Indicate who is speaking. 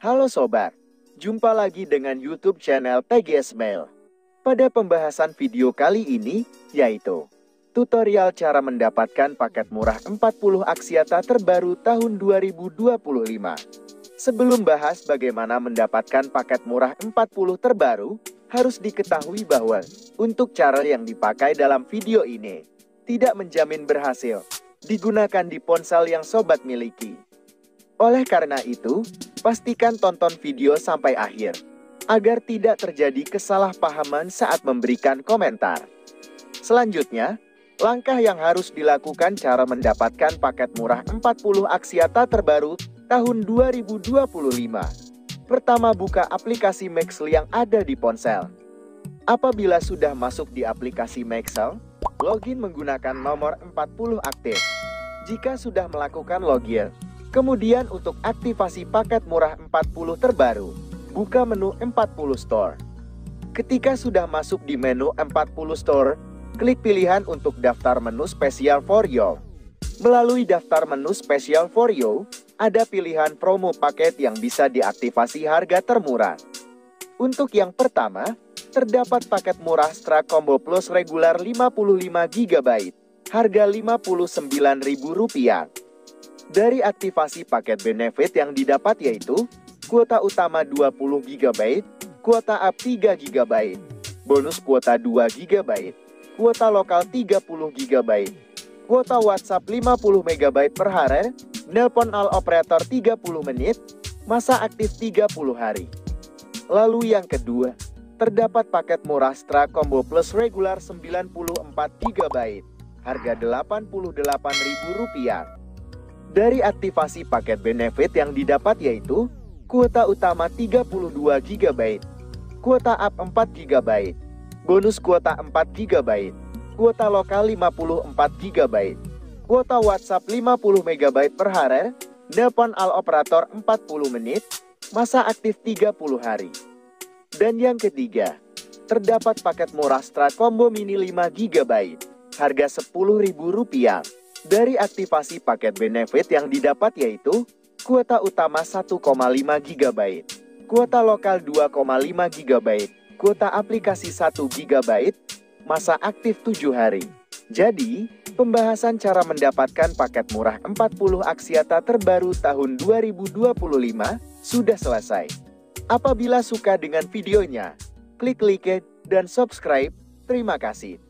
Speaker 1: Halo sobat, jumpa lagi dengan YouTube channel TGS Mail. Pada pembahasan video kali ini, yaitu tutorial cara mendapatkan paket murah 40 Axiata terbaru tahun 2025. Sebelum bahas bagaimana mendapatkan paket murah 40 terbaru, harus diketahui bahwa untuk cara yang dipakai dalam video ini tidak menjamin berhasil digunakan di ponsel yang sobat miliki. Oleh karena itu, pastikan tonton video sampai akhir, agar tidak terjadi kesalahpahaman saat memberikan komentar. Selanjutnya, langkah yang harus dilakukan cara mendapatkan paket murah 40 Axiata terbaru tahun 2025. Pertama, buka aplikasi Maxell yang ada di ponsel. Apabila sudah masuk di aplikasi Maxell, login menggunakan nomor 40 aktif. Jika sudah melakukan login, kemudian untuk aktivasi paket murah 40 terbaru, buka menu 40 Store. Ketika sudah masuk di menu 40 Store, klik pilihan untuk daftar menu spesial for you. Melalui daftar menu spesial for you, ada pilihan promo paket yang bisa diaktifasi harga termurah. Untuk yang pertama, terdapat paket murah Stra Combo Plus regular 55 GB, harga Rp59.000. Dari aktivasi paket benefit yang didapat yaitu kuota utama 20 GB, kuota up 3 GB, bonus kuota 2 GB, kuota lokal 30 GB, kuota WhatsApp 50 MB per hari, nelpon all operator 30 menit, masa aktif 30 hari. Lalu yang kedua, terdapat paket murah Stra Combo Plus regular 94 GB, harga Rp88.000. Dari aktivasi paket benefit yang didapat yaitu kuota utama 32 GB, kuota up 4 GB, bonus kuota 4 GB, kuota lokal 54 GB, kuota WhatsApp 50 MB per hari, nelpon all operator 40 menit, masa aktif 30 hari. Dan yang ketiga, terdapat paket murah Stra Combo Mini 5 GB, harga Rp10.000. Dari aktivasi paket benefit yang didapat yaitu kuota utama 1,5 GB, kuota lokal 2,5 GB, kuota aplikasi 1 GB, masa aktif 7 hari. Jadi, pembahasan cara mendapatkan paket murah 40 Axiata terbaru tahun 2025 sudah selesai. Apabila suka dengan videonya, klik like dan subscribe. Terima kasih.